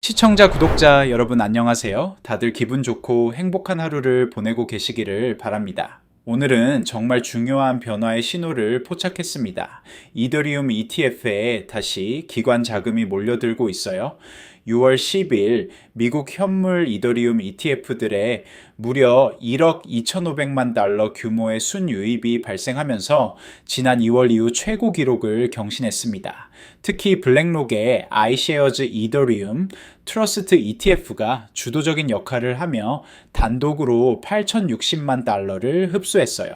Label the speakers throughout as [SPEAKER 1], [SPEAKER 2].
[SPEAKER 1] 시청자, 구독자 여러분 안녕하세요. 다들 기분 좋고 행복한 하루를 보내고 계시기를 바랍니다. 오늘은 정말 중요한 변화의 신호를 포착했습니다. 이더리움 ETF에 다시 기관 자금이 몰려들고 있어요. 6월 10일 미국 현물 이더리움 ETF들의 무려 1억 2,500만 달러 규모의 순유입이 발생하면서 지난 2월 이후 최고 기록을 경신했습니다. 특히 블랙록의 iShares 이더리움 트러스트 ETF가 주도적인 역할을 하며 단독으로 8,060만 달러를 흡수했어요.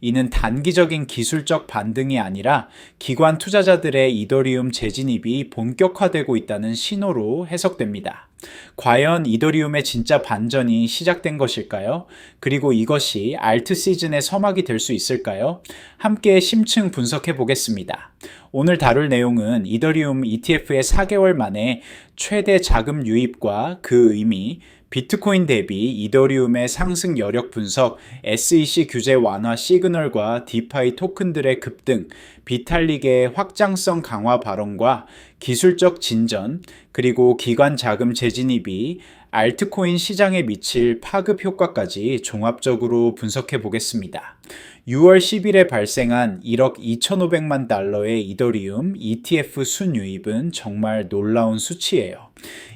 [SPEAKER 1] 이는 단기적인 기술적 반등이 아니라 기관 투자자들의 이더리움 재진입이 본격화되고 있다는 신호로 해석됩니다. 과연 이더리움의 진짜 반전이 시작된 것일까요? 그리고 이것이 알트 시즌의 서막이 될 수 있을까요? 함께 심층 분석해 보겠습니다. 오늘 다룰 내용은 이더리움 ETF의 4개월 만에 최대 자금 유입과 그 의미, 비트코인 대비 이더리움의 상승 여력 분석, SEC 규제 완화 시그널과 디파이 토큰들의 급등, 비탈릭의 확장성 강화 발언과 기술적 진전, 그리고 기관 자금 재진입이 알트코인 시장에 미칠 파급 효과까지 종합적으로 분석해 보겠습니다. 6월 10일에 발생한 1억 2,500만 달러의 이더리움 ETF 순유입은 정말 놀라운 수치예요.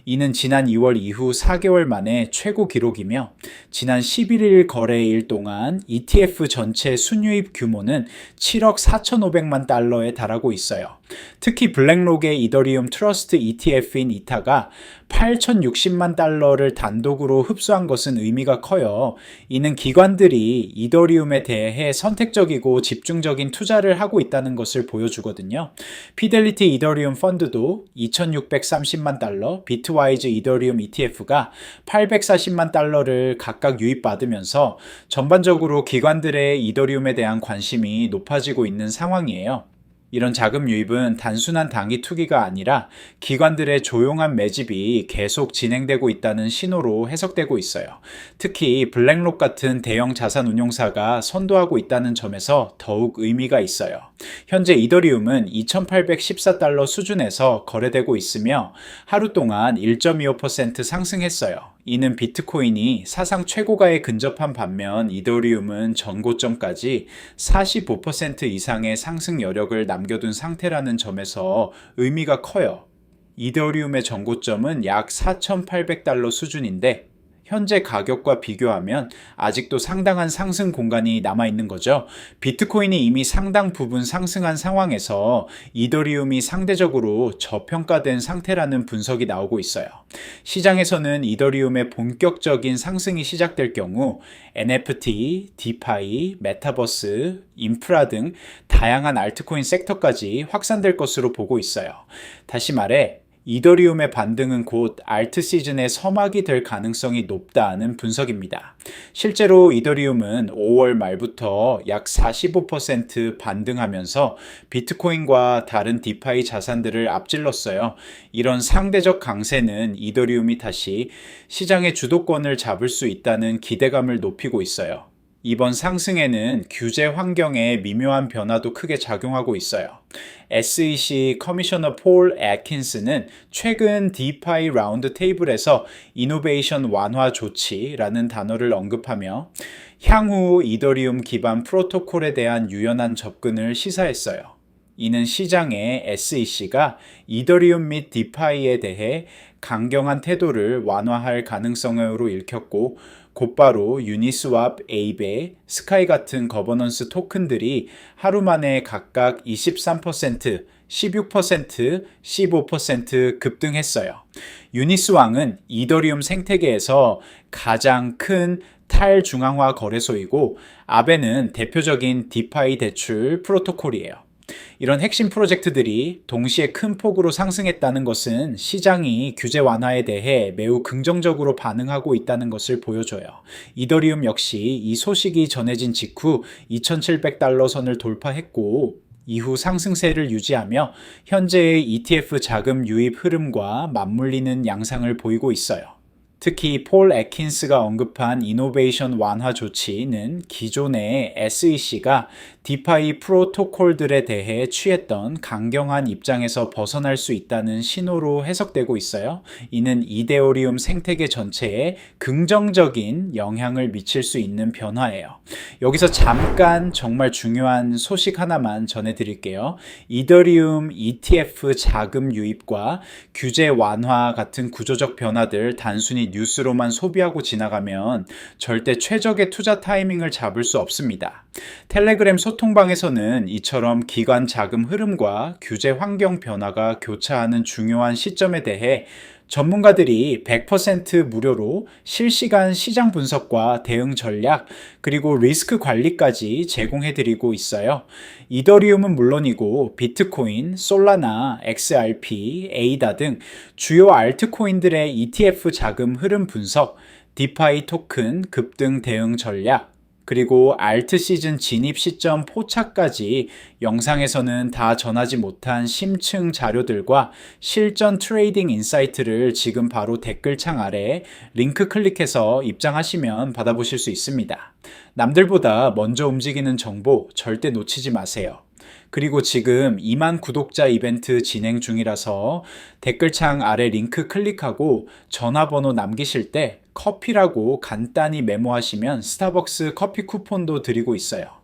[SPEAKER 1] 이는 지난 2월 이후 4개월 만에 최고 기록이며 지난 11일 거래일 동안 ETF 전체 순유입 규모는 7억 4,500만 달러에 달하고 있어요. 특히 블랙록의 이더리움 트러스트 ETF인 이타가 8,060만 달러를 단독으로 흡수한 것은 의미가 커요. 이는 기관들이 이더리움에 대해 선택적이고 집중적인 투자를 하고 있다는 것을 보여주거든요. 피델리티 이더리움 펀드도 2,630만 달러, 비트와이즈 이더리움 ETF가 840만 달러를 각각 유입받으면서 전반적으로 기관들의 이더리움에 대한 관심이 높아지고 있는 상황이에요. 이런 자금 유입은 단순한 단기 투기가 아니라 기관들의 조용한 매집이 계속 진행되고 있다는 신호로 해석되고 있어요. 특히 블랙록 같은 대형 자산 운용사가 선도하고 있다는 점에서 더욱 의미가 있어요. 현재 이더리움은 2,814달러 수준에서 거래되고 있으며 하루 동안 1.25% 상승했어요. 이는 비트코인이 사상 최고가에 근접한 반면 이더리움은 전고점까지 45% 이상의 상승 여력을 남겨둔 상태라는 점에서 의미가 커요. 이더리움의 전고점은 약 4,800달러 수준인데 현재 가격과 비교하면 아직도 상당한 상승 공간이 남아있는 거죠. 비트코인이 이미 상당 부분 상승한 상황에서 이더리움이 상대적으로 저평가된 상태라는 분석이 나오고 있어요. 시장에서는 이더리움의 본격적인 상승이 시작될 경우 NFT, 디파이, 메타버스, 인프라 등 다양한 알트코인 섹터까지 확산될 것으로 보고 있어요. 다시 말해 이더리움의 반등은 곧 알트 시즌의 서막이 될 가능성이 높다는 분석입니다. 실제로 이더리움은 5월 말부터 약 45% 반등하면서 비트코인과 다른 디파이 자산들을 앞질렀어요. 이런 상대적 강세는 이더리움이 다시 시장의 주도권을 잡을 수 있다는 기대감을 높이고 있어요. 이번 상승에는 규제 환경의 미묘한 변화도 크게 작용하고 있어요. SEC 커미셔너 폴 애킨스는 최근 디파이 라운드 테이블에서 이노베이션 완화 조치라는 단어를 언급하며 향후 이더리움 기반 프로토콜에 대한 유연한 접근을 시사했어요. 이는 시장의 SEC가 이더리움 및 디파이에 대해 강경한 태도를 완화할 가능성으로 읽혔고 곧바로 유니스왑, 에이베, 스카이 같은 거버넌스 토큰들이 하루 만에 각각 23%, 16%, 15% 급등했어요. 유니스왕은 이더리움 생태계에서 가장 큰 탈중앙화 거래소이고 아베는 대표적인 디파이 대출 프로토콜이에요. 이런 핵심 프로젝트들이 동시에 큰 폭으로 상승했다는 것은 시장이 규제 완화에 대해 매우 긍정적으로 반응하고 있다는 것을 보여줘요. 이더리움 역시 이 소식이 전해진 직후 2,700달러 선을 돌파했고 이후 상승세를 유지하며 현재의 ETF 자금 유입 흐름과 맞물리는 양상을 보이고 있어요. 특히 폴 애킨스가 언급한 이노베이션 완화 조치는 기존의 SEC가 디파이 프로토콜들에 대해 취했던 강경한 입장에서 벗어날 수 있다는 신호로 해석되고 있어요. 이는 이데오리움 생태계 전체에 긍정적인 영향을 미칠 수 있는 변화예요. 여기서 잠깐 정말 중요한 소식 하나만 전해드릴게요. 이더리움 ETF 자금 유입과 규제 완화 같은 구조적 변화들 단순히 뉴스로만 소비하고 지나가면 절대 최적의 투자 타이밍을 잡을 수 없습니다. 텔레그램 소통방에서는 이처럼 기관 자금 흐름과 규제 환경 변화가 교차하는 중요한 시점에 대해 전문가들이 100% 무료로 실시간 시장 분석과 대응 전략, 그리고 리스크 관리까지 제공해드리고 있어요. 이더리움은 물론이고 비트코인, 솔라나, XRP, 에이다 등 주요 알트코인들의 ETF 자금 흐름 분석, 디파이 토큰 급등 대응 전략, 그리고 알트 시즌 진입 시점 포착까지 영상에서는 다 전하지 못한 심층 자료들과 실전 트레이딩 인사이트를 지금 바로 댓글창 아래 링크 클릭해서 입장하시면 받아보실 수 있습니다. 남들보다 먼저 움직이는 정보 절대 놓치지 마세요. 그리고 지금 2만 구독자 이벤트 진행 중이라서 댓글창 아래 링크 클릭하고 전화번호 남기실 때 커피라고 간단히 메모하시면 스타벅스 커피 쿠폰도 드리고 있어요.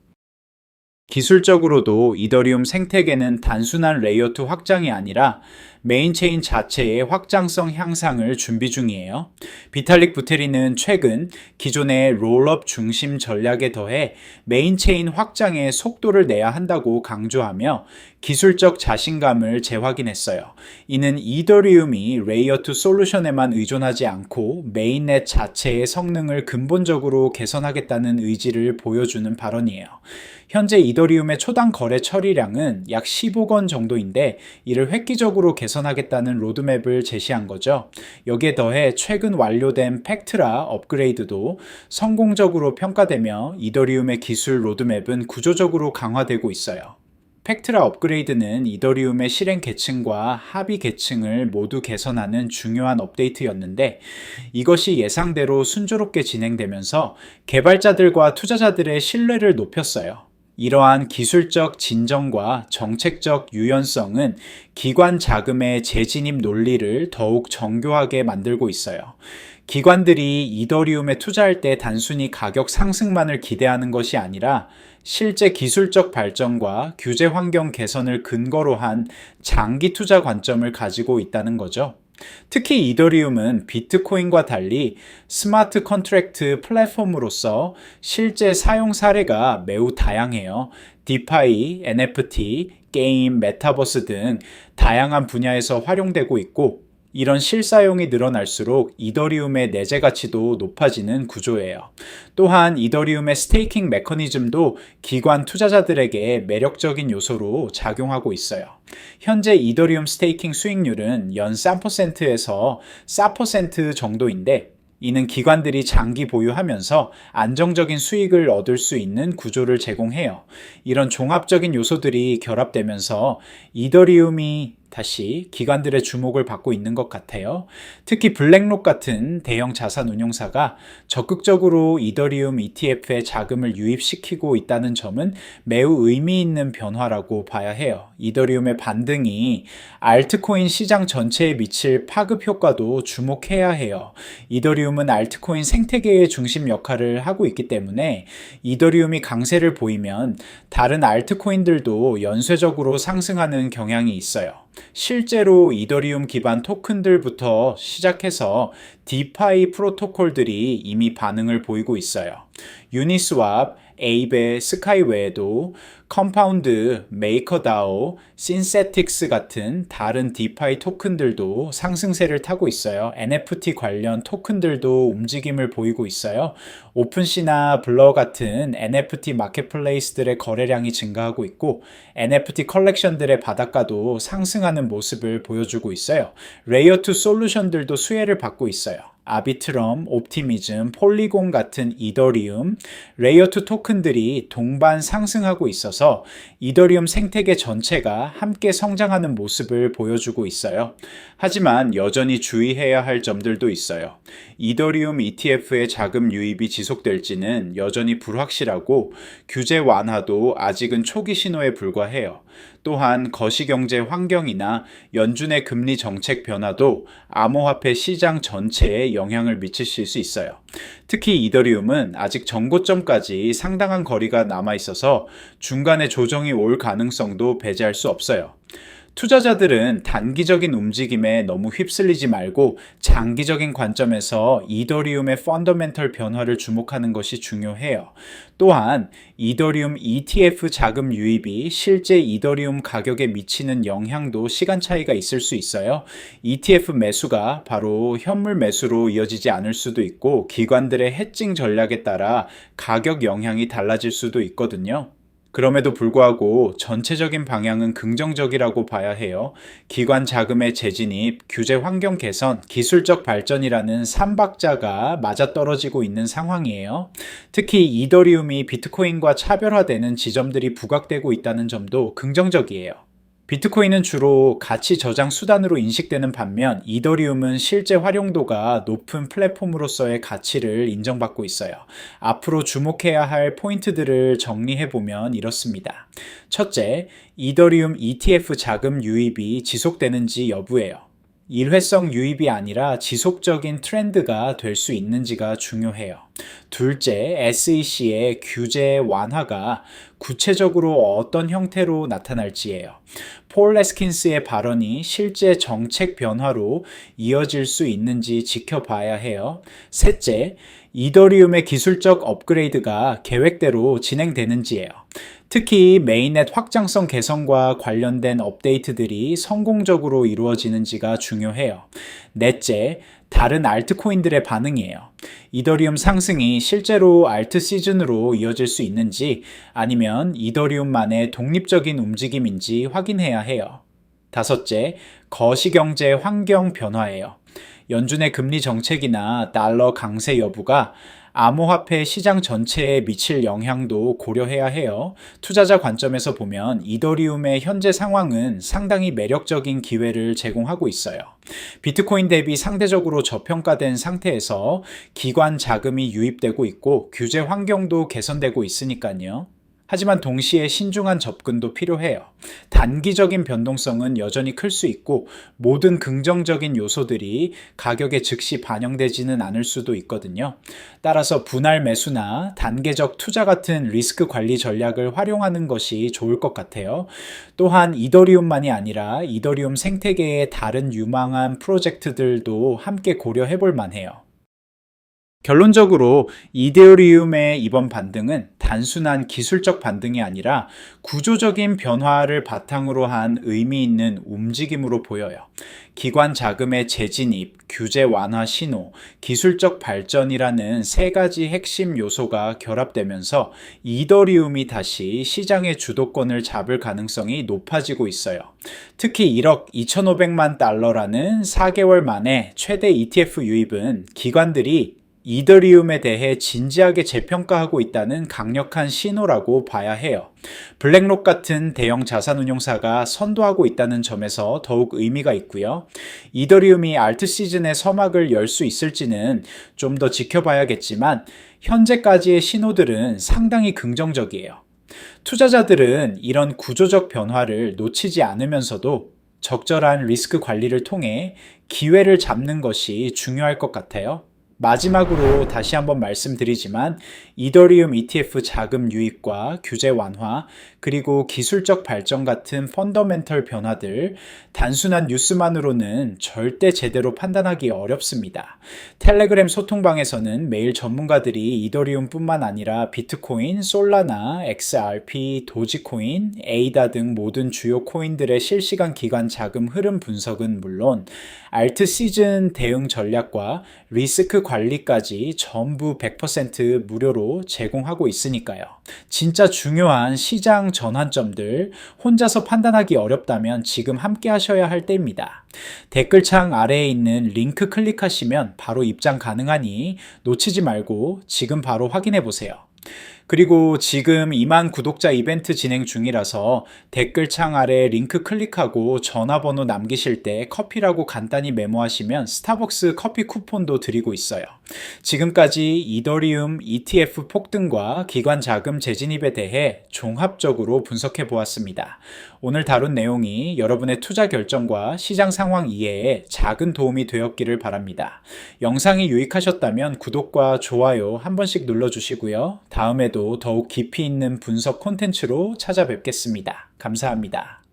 [SPEAKER 1] 기술적으로도 이더리움 생태계는 단순한 레이어 2 확장이 아니라 메인 체인 자체의 확장성 향상을 준비 중이에요. 비탈릭 부테린은 최근 기존의 롤업 중심 전략에 더해 메인 체인 확장에 속도를 내야 한다고 강조하며 기술적 자신감을 재확인했어요. 이는 이더리움이 레이어 2 솔루션에만 의존하지 않고 메인넷 자체의 성능을 근본적으로 개선하겠다는 의지를 보여주는 발언이에요. 현재 이더리움의 초당 거래 처리량은 약 10억 원 정도인데 이를 획기적으로 개선하겠다는 로드맵을 제시한 거죠. 여기에 더해 최근 완료된 팩트라 업그레이드도 성공적으로 평가되며 이더리움의 기술 로드맵은 구조적으로 강화되고 있어요. 팩트라 업그레이드는 이더리움의 실행 계층과 합의 계층을 모두 개선하는 중요한 업데이트였는데 이것이 예상대로 순조롭게 진행되면서 개발자들과 투자자들의 신뢰를 높였어요. 이러한 기술적 진정과 정책적 유연성은 기관 자금의 재진입 논리를 더욱 정교하게 만들고 있어요. 기관들이 이더리움에 투자할 때 단순히 가격 상승만을 기대하는 것이 아니라 실제 기술적 발전과 규제 환경 개선을 근거로 한 장기 투자 관점을 가지고 있다는 거죠. 특히 이더리움은 비트코인과 달리 스마트 컨트랙트 플랫폼으로서 실제 사용 사례가 매우 다양해요. 디파이, NFT, 게임, 메타버스 등 다양한 분야에서 활용되고 있고 이런 실사용이 늘어날수록 이더리움의 내재 가치도 높아지는 구조예요. 또한 이더리움의 스테이킹 메커니즘도 기관 투자자들에게 매력적인 요소로 작용하고 있어요. 현재 이더리움 스테이킹 수익률은 연 3%에서 4% 정도인데 이는 기관들이 장기 보유하면서 안정적인 수익을 얻을 수 있는 구조를 제공해요. 이런 종합적인 요소들이 결합되면서 이더리움이 다시 기관들의 주목을 받고 있는 것 같아요. 특히 블랙록 같은 대형 자산 운용사가 적극적으로 이더리움 ETF에 자금을 유입시키고 있다는 점은 매우 의미 있는 변화라고 봐야 해요. 이더리움의 반등이 알트코인 시장 전체에 미칠 파급 효과도 주목해야 해요. 이더리움은 알트코인 생태계의 중심 역할을 하고 있기 때문에 이더리움이 강세를 보이면 다른 알트코인들도 연쇄적으로 상승하는 경향이 있어요. 실제로 이더리움 기반 토큰들부터 시작해서 디파이 프로토콜들이 이미 반응을 보이고 있어요. 유니스왑, 에이베, 스카이 외에도 컴파운드, 메이커다오, 신세틱스 같은 다른 디파이 토큰들도 상승세를 타고 있어요. NFT 관련 토큰들도 움직임을 보이고 있어요. 오픈시나 블러 같은 NFT 마켓플레이스들의 거래량이 증가하고 있고 NFT 컬렉션들의 바닷가도 상승하는 모습을 보여주고 있어요. 레이어 2 솔루션들도 수혜를 받고 있어요. 아비트럼, 옵티미즘, 폴리곤 같은 이더리움, 레이어2 토큰들이 동반 상승하고 있어서 이더리움 생태계 전체가 함께 성장하는 모습을 보여주고 있어요. 하지만 여전히 주의해야 할 점들도 있어요. 이더리움 ETF의 자금 유입이 지속될지는 여전히 불확실하고 규제 완화도 아직은 초기 신호에 불과해요. 또한 거시경제 환경이나 연준의 금리 정책 변화도 암호화폐 시장 전체에 영향을 미칠 수 있어요. 특히 이더리움은 아직 전고점까지 상당한 거리가 남아 있어서 중간에 조정이 올 가능성도 배제할 수 없어요. 투자자들은 단기적인 움직임에 너무 휩쓸리지 말고 장기적인 관점에서 이더리움의 펀더멘털 변화를 주목하는 것이 중요해요. 또한 이더리움 ETF 자금 유입이 실제 이더리움 가격에 미치는 영향도 시간 차이가 있을 수 있어요. ETF 매수가 바로 현물 매수로 이어지지 않을 수도 있고 기관들의 해칭 전략에 따라 가격 영향이 달라질 수도 있거든요. 그럼에도 불구하고 전체적인 방향은 긍정적이라고 봐야 해요. 기관 자금의 재진입, 규제 환경 개선, 기술적 발전이라는 삼박자가 맞아떨어지고 있는 상황이에요. 특히 이더리움이 비트코인과 차별화되는 지점들이 부각되고 있다는 점도 긍정적이에요. 비트코인은 주로 가치 저장 수단으로 인식되는 반면 이더리움은 실제 활용도가 높은 플랫폼으로서의 가치를 인정받고 있어요. 앞으로 주목해야 할 포인트들을 정리해보면 이렇습니다. 첫째, 이더리움 ETF 자금 유입이 지속되는지 여부예요. 일회성 유입이 아니라 지속적인 트렌드가 될 수 있는지가 중요해요. 둘째, SEC의 규제 완화가 구체적으로 어떤 형태로 나타날지예요. 폴 레스킨스의 발언이 실제 정책 변화로 이어질 수 있는지 지켜봐야 해요. 셋째, 이더리움의 기술적 업그레이드가 계획대로 진행되는지예요. 특히 메인넷 확장성 개선과 관련된 업데이트들이 성공적으로 이루어지는지가 중요해요. 넷째, 다른 알트코인들의 반응이에요. 이더리움 상승이 실제로 알트 시즌으로 이어질 수 있는지 아니면 이더리움만의 독립적인 움직임인지 확인해야 해요. 다섯째, 거시경제 환경 변화예요. 연준의 금리 정책이나 달러 강세 여부가 암호화폐 시장 전체에 미칠 영향도 고려해야 해요. 투자자 관점에서 보면 이더리움의 현재 상황은 상당히 매력적인 기회를 제공하고 있어요. 비트코인 대비 상대적으로 저평가된 상태에서 기관 자금이 유입되고 있고 규제 환경도 개선되고 있으니까요. 하지만 동시에 신중한 접근도 필요해요. 단기적인 변동성은 여전히 클 수 있고 모든 긍정적인 요소들이 가격에 즉시 반영되지는 않을 수도 있거든요. 따라서 분할 매수나 단계적 투자 같은 리스크 관리 전략을 활용하는 것이 좋을 것 같아요. 또한 이더리움만이 아니라 이더리움 생태계의 다른 유망한 프로젝트들도 함께 고려해 볼 만해요. 결론적으로 이더리움의 이번 반등은 단순한 기술적 반등이 아니라 구조적인 변화를 바탕으로 한 의미 있는 움직임으로 보여요. 기관 자금의 재진입, 규제 완화 신호, 기술적 발전이라는 세 가지 핵심 요소가 결합되면서 이더리움이 다시 시장의 주도권을 잡을 가능성이 높아지고 있어요. 특히 1억 2,500만 달러라는 4개월 만에 최대 ETF 유입은 기관들이 이더리움에 대해 진지하게 재평가하고 있다는 강력한 신호라고 봐야 해요. 블랙록 같은 대형 자산운용사가 선도하고 있다는 점에서 더욱 의미가 있고요. 이더리움이 알트 시즌의 서막을 열 수 있을지는 좀 더 지켜봐야겠지만 현재까지의 신호들은 상당히 긍정적이에요. 투자자들은 이런 구조적 변화를 놓치지 않으면서도 적절한 리스크 관리를 통해 기회를 잡는 것이 중요할 것 같아요. 마지막으로 다시 한번 말씀드리지만 이더리움 ETF 자금 유입과 규제 완화 그리고 기술적 발전 같은 펀더멘털 변화들 단순한 뉴스만으로는 절대 제대로 판단하기 어렵습니다. 텔레그램 소통방에서는 매일 전문가들이 이더리움뿐만 아니라 비트코인, 솔라나, XRP, 도지코인, 에이다 등 모든 주요 코인들의 실시간 기관 자금 흐름 분석은 물론 알트 시즌 대응 전략과 리스크 관리까지 전부 100% 무료로 제공하고 있으니까요. 진짜 중요한 시장 전환점들 혼자서 판단하기 어렵다면 지금 함께 하셔야 할 때입니다. 댓글창 아래에 있는 링크 클릭하시면 바로 입장 가능하니 놓치지 말고 지금 바로 확인해 보세요. 그리고 지금 2만 구독자 이벤트 진행 중이라서 댓글창 아래 링크 클릭하고 전화번호 남기실 때 커피라고 간단히 메모하시면 스타벅스 커피 쿠폰도 드리고 있어요. 지금까지 이더리움 ETF 폭등과 기관 자금 재진입에 대해 종합적으로 분석해 보았습니다. 오늘 다룬 내용이 여러분의 투자 결정과 시장 상황 이해에 작은 도움이 되었기를 바랍니다. 영상이 유익하셨다면 구독과 좋아요 한 번씩 눌러주시고요. 다음에도 더욱 깊이 있는 분석 콘텐츠로 찾아뵙겠습니다. 감사합니다.